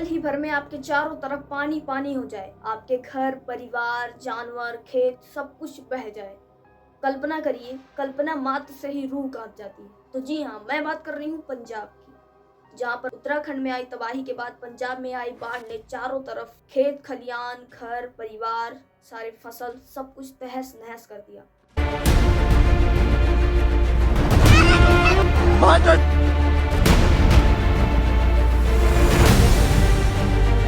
पल ही भर में आपके चारों तरफ पानी पानी हो जाए, आपके घर, परिवार, जानवर, खेत सब कुछ बह जाए। कल्पना करिए, कल्पना मात्र से ही रूह कांप जाती है। तो जी हाँ, मैं बात कर रही हूँ पंजाब की, जहाँ पर उत्तराखंड में आई तबाही के बाद पंजाब में आई बाढ़ ने चारों तरफ खेत खलियान, घर, परिवार, सारे फसल सब कुछ तहस नहस कर दिया।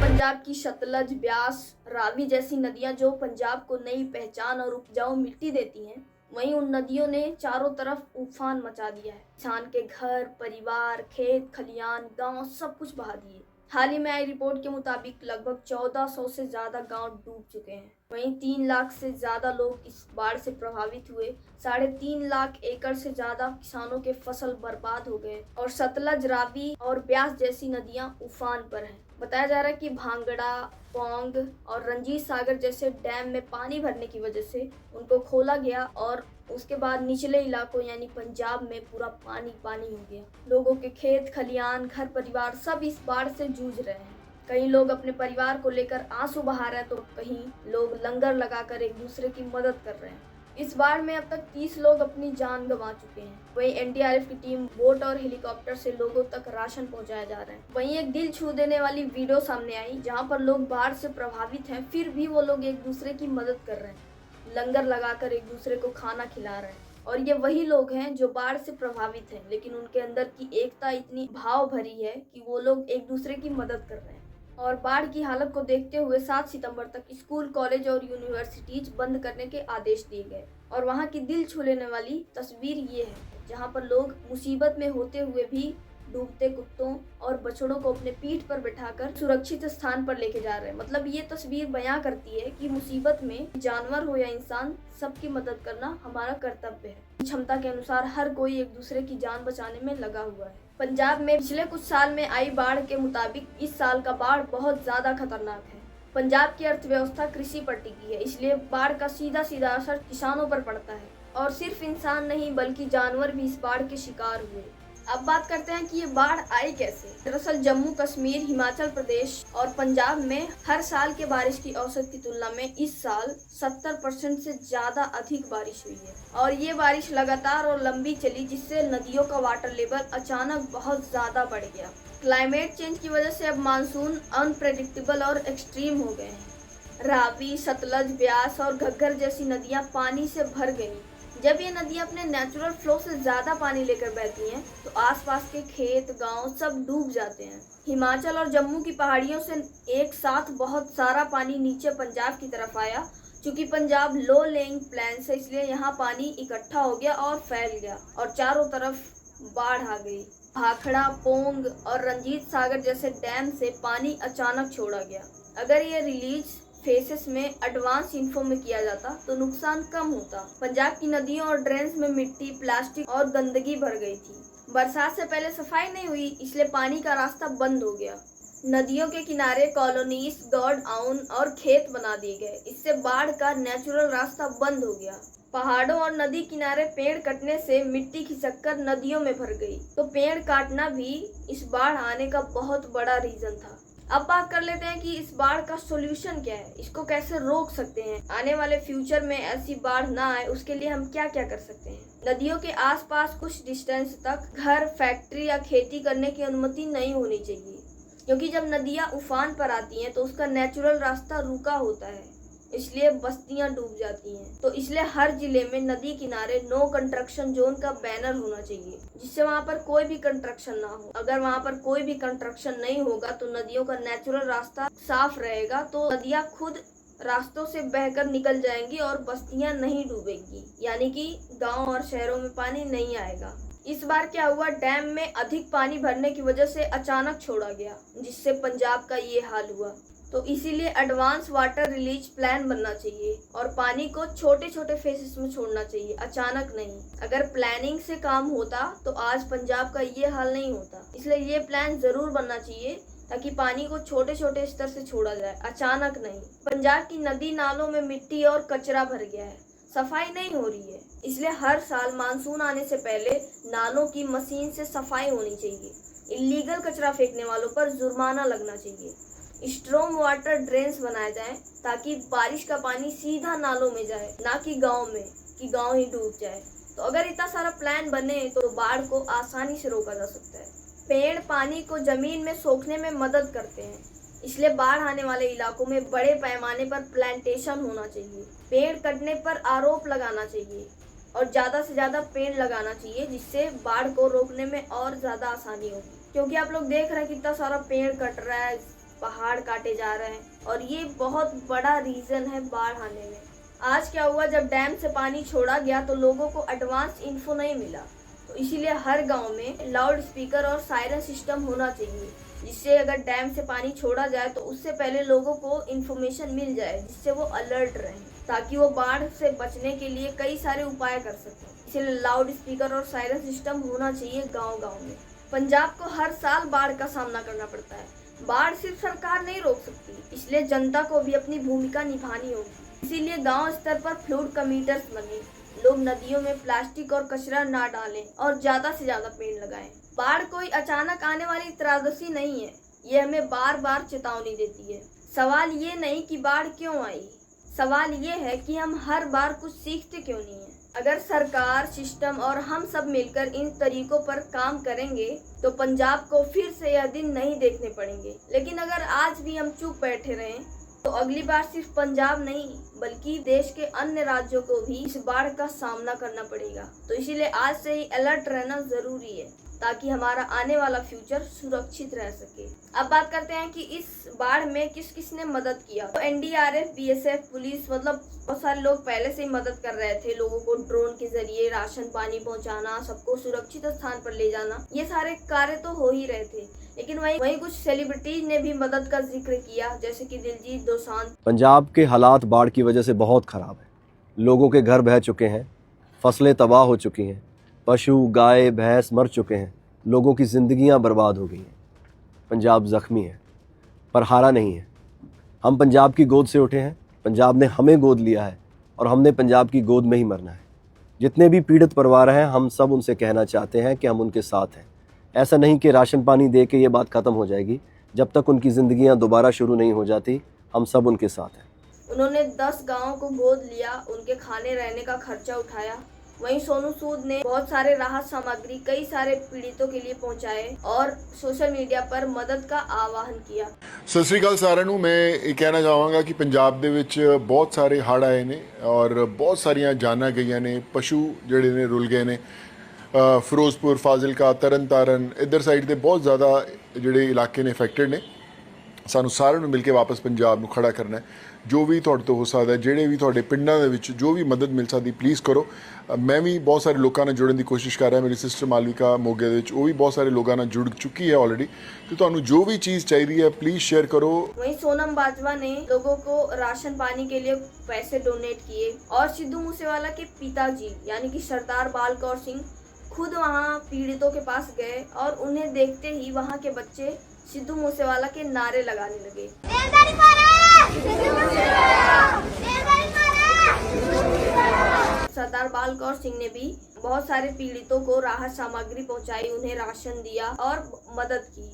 पंजाब की सतलज, ब्यास, रावी जैसी नदियां जो पंजाब को नई पहचान और उपजाऊ मिट्टी देती हैं, वहीं उन नदियों ने चारों तरफ उफान मचा दिया है। किसान के घर, परिवार, खेत खलियान, गांव सब कुछ बहा दिए। हाल ही में आई रिपोर्ट के मुताबिक लगभग 1400 से ज्यादा गांव डूब चुके हैं। वहीं 3 लाख से ज्यादा लोग इस बाढ़ से प्रभावित हुए। 3.5 लाख एकड़ से ज्यादा किसानों के फसल बर्बाद हो गए और सतलज, रावी और ब्यास जैसी नदियां उफान पर हैं। बताया जा रहा है कि भांगड़ा, पौंग और रंजीत सागर जैसे डैम में पानी भरने की वजह से उनको खोला गया और उसके बाद निचले इलाकों यानी पंजाब में पूरा पानी पानी हो गया। लोगों के खेत खलियान, घर परिवार सब इस बाढ़ से जूझ रहे हैं। कई लोग अपने परिवार को लेकर आंसू बहा रहे हैं, तो कहीं लोग लंगर लगाकर एक दूसरे की मदद कर रहे हैं। इस बाढ़ में अब तक 30 लोग अपनी जान गंवा चुके हैं। वहीं एनडीआरएफ की टीम बोट और हेलीकॉप्टर से लोगों तक राशन पहुंचाया जा रहा है। वहीं एक दिल छू देने वाली वीडियो सामने आई, जहां पर लोग बाढ़ से प्रभावित हैं, फिर भी वो लोग एक दूसरे की मदद कर रहे हैं, लंगर लगाकर एक दूसरे को खाना खिला रहे हैं। और ये वही लोग हैं जो बाढ़ से प्रभावित हैं, लेकिन उनके अंदर की एकता इतनी भाव भरी है कि वो लोग एक दूसरे की मदद कर रहे हैं। और बाढ़ की हालत को देखते हुए 7 सितंबर तक स्कूल, कॉलेज और यूनिवर्सिटीज बंद करने के आदेश दिए गए। और वहां की दिल छू लेने वाली तस्वीर ये है, जहां पर लोग मुसीबत में होते हुए भी डूबते कुत्तों और बछड़ों को अपने पीठ पर बिठाकर सुरक्षित स्थान पर लेके जा रहे हैं। मतलब ये तस्वीर बयां करती है कि मुसीबत में जानवर हो या इंसान, सबकी मदद करना हमारा कर्तव्य है। क्षमता के अनुसार हर कोई एक दूसरे की जान बचाने में लगा हुआ है। पंजाब में पिछले कुछ साल में आई बाढ़ के मुताबिक इस साल का बाढ़ बहुत ज्यादा खतरनाक है। पंजाब की अर्थव्यवस्था कृषि पर टिकी है, इसलिए बाढ़ का सीधा सीधा असर किसानों पर पड़ता है। और सिर्फ इंसान नहीं बल्कि जानवर भी इस बाढ़ के शिकार हुए। अब बात करते हैं कि ये बाढ़ आई कैसे। दरअसल जम्मू कश्मीर, हिमाचल प्रदेश और पंजाब में हर साल के बारिश की औसत की तुलना में इस साल 70% से ज्यादा अधिक बारिश हुई है। और ये बारिश लगातार और लंबी चली, जिससे नदियों का वाटर लेवल अचानक बहुत ज्यादा बढ़ गया। क्लाइमेट चेंज की वजह से अब मानसून अनप्रेडिक्टेबल और एक्सट्रीम हो गए हैं। रावी, सतलज, ब्यास और घग्गर जैसी नदियां पानी से भर गईं। जब ये नदियां अपने नेचुरल फ्लो से ज्यादा पानी लेकर बहती हैं, तो आसपास के खेत, गांव सब डूब जाते हैं। हिमाचल और जम्मू की पहाड़ियों से एक साथ बहुत सारा पानी नीचे पंजाब की तरफ आया। चूंकि पंजाब लो लेइंग प्लेन्स है, इसलिए यहाँ पानी इकट्ठा हो गया और फैल गया और चारों तरफ बाढ़ आ गई। भाखड़ा, पोंग और रंजीत सागर जैसे डैम से पानी अचानक छोड़ा गया। अगर ये रिलीज फेसेस में एडवांस इन्फो में किया जाता तो नुकसान कम होता। पंजाब की नदियों और ड्रेन्स में मिट्टी, प्लास्टिक और गंदगी भर गई थी। बरसात से पहले सफाई नहीं हुई, इसलिए पानी का रास्ता बंद हो गया। नदियों के किनारे कॉलोनीज, गोडाउन और खेत बना दिए गए। इससे बाढ़ का नेचुरल रास्ता बंद हो गया। पहाड़ों और नदी किनारे पेड़ कटने से मिट्टी खिसककर नदियों में भर गई। तो पेड़ काटना भी इस बाढ़ आने का बहुत बड़ा रीजन था। अब बात कर लेते हैं कि इस बाढ़ का सॉल्यूशन क्या है, इसको कैसे रोक सकते हैं। आने वाले फ्यूचर में ऐसी बाढ़ ना आए, उसके लिए हम क्या क्या कर सकते हैं। नदियों के आसपास कुछ डिस्टेंस तक घर, फैक्ट्री या खेती करने की अनुमति नहीं होनी चाहिए, क्योंकि जब नदियां उफान पर आती हैं तो उसका नेचुरल रास्ता रुका होता है, इसलिए बस्तियां डूब जाती हैं। तो इसलिए हर जिले में नदी किनारे नो कंस्ट्रक्शन जोन का बैनर होना चाहिए, जिससे वहां पर कोई भी कंस्ट्रक्शन ना हो। अगर वहां पर कोई भी कंस्ट्रक्शन नहीं होगा तो नदियों का नेचुरल रास्ता साफ रहेगा, तो नदियां खुद रास्तों से बहकर निकल जाएंगी और बस्तियां नहीं डूबेंगी, यानी कि गाँव और शहरों में पानी नहीं आएगा। इस बार क्या हुआ, डैम में अधिक पानी भरने की वजह से अचानक छोड़ा गया, जिससे पंजाब का ये हाल हुआ। तो इसीलिए एडवांस वाटर रिलीज प्लान बनना चाहिए और पानी को छोटे छोटे फेसेस में छोड़ना चाहिए, अचानक नहीं। अगर प्लानिंग से काम होता तो आज पंजाब का ये हाल नहीं होता। इसलिए ये प्लान जरूर बनना चाहिए ताकि पानी को छोटे छोटे स्तर से छोड़ा जाए, अचानक नहीं। पंजाब की नदी नालों में मिट्टी और कचरा भर गया है, सफाई नहीं हो रही है। इसलिए हर साल मानसून आने से पहले नालों की मशीन से सफाई होनी चाहिए। इलीगल कचरा फेंकने वालों पर जुर्माना लगना चाहिए। स्ट्रॉम वाटर ड्रेन्स बनाए जाएं ताकि बारिश का पानी सीधा नालों में जाए, ना कि गांव में, कि गांव ही डूब जाए। तो अगर इतना सारा प्लान बने तो बाढ़ को आसानी से रोका जा सकता है। पेड़ पानी को जमीन में सोखने में मदद करते हैं, इसलिए बाढ़ आने वाले इलाकों में बड़े पैमाने पर प्लांटेशन होना चाहिए। पेड़ कटने पर आरोप लगाना चाहिए और ज़्यादा से ज़्यादा पेड़ लगाना चाहिए, जिससे बाढ़ को रोकने में और ज़्यादा आसानी होगी। क्योंकि आप लोग देख रहे हैं कितना सारा पेड़ कट रहा है, पहाड़ काटे जा रहे हैं, और ये बहुत बड़ा रीज़न है बाढ़ आने में। आज क्या हुआ, जब डैम से पानी छोड़ा गया तो लोगों को एडवांस इन्फो नहीं मिला, तो इसीलिए हर गांव में लाउड स्पीकर और सायरन सिस्टम होना चाहिए, जिससे अगर डैम से पानी छोड़ा जाए तो उससे पहले लोगों को इन्फॉर्मेशन मिल जाए, जिससे वो अलर्ट रहें, ताकि वो बाढ़ से बचने के लिए कई सारे उपाय कर सकें। इसलिए लाउड स्पीकर और सायरन सिस्टम होना चाहिए गाँव-गाँव में। पंजाब को हर साल बाढ़ का सामना करना पड़ता है। बाढ़ सिर्फ सरकार नहीं रोक सकती, इसलिए जनता को भी अपनी भूमिका निभानी होगी। इसीलिए गांव स्तर पर फ्लड कमीटर्स बने, लोग नदियों में प्लास्टिक और कचरा ना डालें और ज्यादा से ज्यादा पेड़ लगाएं। बाढ़ कोई अचानक आने वाली त्रासदी नहीं है, ये हमें बार बार चेतावनी देती है। सवाल ये नहीं कि बाढ़ क्यों आई, सवाल ये है कि हम हर बार कुछ सीखते क्यों नहीं है। अगर सरकार, सिस्टम और हम सब मिलकर इन तरीकों पर काम करेंगे तो पंजाब को फिर से यह दिन नहीं देखने पड़ेंगे। लेकिन अगर आज भी हम चुप बैठे रहें तो अगली बार सिर्फ पंजाब नहीं बल्कि देश के अन्य राज्यों को भी इस बाढ़ का सामना करना पड़ेगा। तो इसीलिए आज से ही अलर्ट रहना जरूरी है, ताकि हमारा आने वाला फ्यूचर सुरक्षित रह सके। अब बात करते हैं कि इस बाढ़ में किस किस ने मदद किया। तो एनडीआरएफ, बीएसएफ, पुलिस, मतलब बहुत सारे लोग पहले से ही मदद कर रहे थे। लोगों को ड्रोन के जरिए राशन पानी पहुंचाना, सबको सुरक्षित स्थान पर ले जाना, ये सारे कार्य तो हो ही रहे थे। लेकिन वहीं कुछ सेलिब्रिटीज ने भी मदद का जिक्र किया, जैसे कि दिलजीत दोसांझ। पंजाब के हालात बाढ़ की वजह से बहुत ख़राब है। लोगों के घर बह चुके हैं, फसलें तबाह हो चुकी हैं, पशु गाय भैंस मर चुके हैं, लोगों की ज़िंदगियां बर्बाद हो गई हैं। पंजाब ज़ख्मी है पर हारा नहीं है। हम पंजाब की गोद से उठे हैं, पंजाब ने हमें गोद लिया है और हमने पंजाब की गोद में ही मरना है। जितने भी पीड़ित परिवार हैं, हम सब उनसे कहना चाहते हैं कि हम उनके साथ हैं। ऐसा नहीं कि राशन पानी दे के ये बात ख़त्म हो जाएगी, जब तक उनकी ज़िंदगियां दोबारा शुरू नहीं हो जाती हम सब उनके साथ हैं। उन्होंने 10 गांवों को गोद लिया, उनके खाने रहने का खर्चा उठाया। वहीं सोनू सूद ने बहुत सारे राहत सामग्री कई सारे पीड़ितों के लिए पहुंचाए और सोशल मीडिया पर मदद का आह्वान किया। ਸਤਿ ਸ਼੍ਰੀ ਅਕਾਲ ਸਾਰਿਆਂ ਨੂੰ। ਮੈਂ ਇਹ ਕਹਿਣਾ ਚਾਹਾਂਗਾ ਕਿ ਪੰਜਾਬ ਦੇ ਵਿੱਚ ਬਹੁਤ ਸਾਰੇ ਹੜ੍ਹ ਆਏ ਨੇ ਔਰ ਬਹੁਤ ਸਾਰੀਆਂ ਜਾਨਾਂ ਗਈਆਂ ਨੇ, ਪਸ਼ੂ ਜਿਹੜੇ ਨੇ ਰੁਲ ਗਏ ਨੇ। ਫਿਰੋਜ਼ਪੁਰ, ਫਾਜ਼ਿਲਕਾ, ਤਰਨਤਾਰਨ ਇੱਧਰ ਸਾਈਡ ਦੇ ਬਹੁਤ ਜ਼ਿਆਦਾ ਜਿਹੜੇ ਇਲਾਕੇ ਨੇ ਅਫੈਕਟਡ ਨੇ। ਸਾਨੂੰ ਸਾਰਿਆਂ ਨੂੰ ਮਿਲ ਕੇ ਵਾਪਸ ਪੰਜਾਬ ਨੂੰ ਖੜਾ ਕਰਨਾ ਹੈ। ਜੋ ਵੀ ਤੁਹਾਡੇ ਤੋਂ ਹੋ ਸਕਦਾ, ਜਿਹੜੇ ਵੀ ਤੁਹਾਡੇ ਪਿੰਡਾਂ ਦੇ ਵਿੱਚ ਜੋ ਵੀ ਮਦਦ ਮਿਲ ਸਕਦੀ ਪਲੀਜ਼ ਕਰੋ। ਮੈਂ ਵੀ ਬਹੁਤ ਸਾਰੇ ਲੋਕਾਂ ਨਾਲ ਜੁੜਨ ਦੀ ਕੋਸ਼ਿਸ਼ ਕਰ ਰਿਹਾ। ਮੇਰੀ ਸਿਸਟਰ ਮਾਲਵਿਕਾ ਮੋਗੇ ਦੇ ਵਿੱਚ ਉਹ ਵੀ ਬਹੁਤ ਸਾਰੇ ਲੋਕਾਂ ਨਾਲ ਜੁੜ ਚੁੱਕੀ ਹੈ ऑलरेडी। तो ਤੁਹਾਨੂੰ जो भी चीज़ चाहिए है प्लीज़ शेयर करो। वहीं सोनम बाजवा ने लोगों को राशन पानी के लिए पैसे डोनेट किए और सिद्धू मूसेवाला के पिताजी यानी कि सरदार बाल कौर सिंह खुद वहां पीड़ितों के पास गए और उन्हें देखते ही वहां के बच्चे सिद्धू मूसेवाला के नारे लगाने लगे। सरदार बाल कौर सिंह ने भी बहुत सारे पीड़ितों को राहत सामग्री पहुंचाई, उन्हें राशन दिया और मदद की।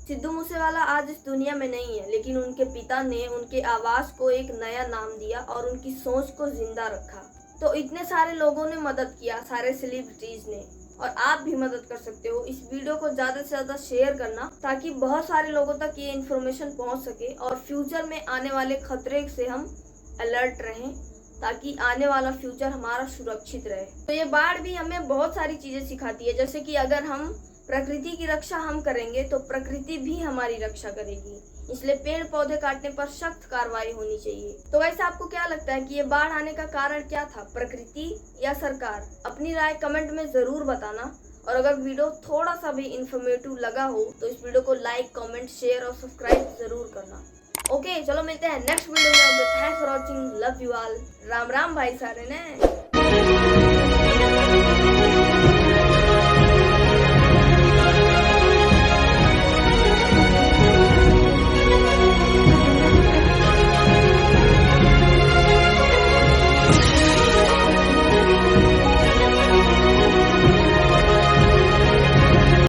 सिद्धू मूसेवाला आज इस दुनिया में नहीं है, लेकिन उनके पिता ने उनके आवाज को एक नया नाम दिया और उनकी सोच को जिंदा रखा। तो इतने सारे लोगों ने मदद किया, सारे सेलिब्रिटीज ने, और आप भी मदद कर सकते हो। इस वीडियो को ज़्यादा से ज़्यादा शेयर करना ताकि बहुत सारे लोगों तक ये इन्फॉर्मेशन पहुंच सके और फ्यूचर में आने वाले खतरे से हम अलर्ट रहें, ताकि आने वाला फ्यूचर हमारा सुरक्षित रहे। तो ये बाढ़ भी हमें बहुत सारी चीज़ें सिखाती है, जैसे कि अगर हम प्रकृति की रक्षा हम करेंगे तो प्रकृति भी हमारी रक्षा करेगी। इसलिए पेड़ पौधे काटने पर सख्त कार्रवाई होनी चाहिए। तो वैसे आपको क्या लगता है कि ये बाढ़ आने का कारण क्या था, प्रकृति या सरकार? अपनी राय कमेंट में जरूर बताना। और अगर वीडियो थोड़ा सा भी इंफॉर्मेटिव लगा हो तो इस वीडियो को लाइक, कमेंट, शेयर और सब्सक्राइब जरूर करना। ओके, चलो मिलते हैं नेक्स्ट वीडियो में। Thanks for watching, love you all, Ram Ram भाई सारे ने।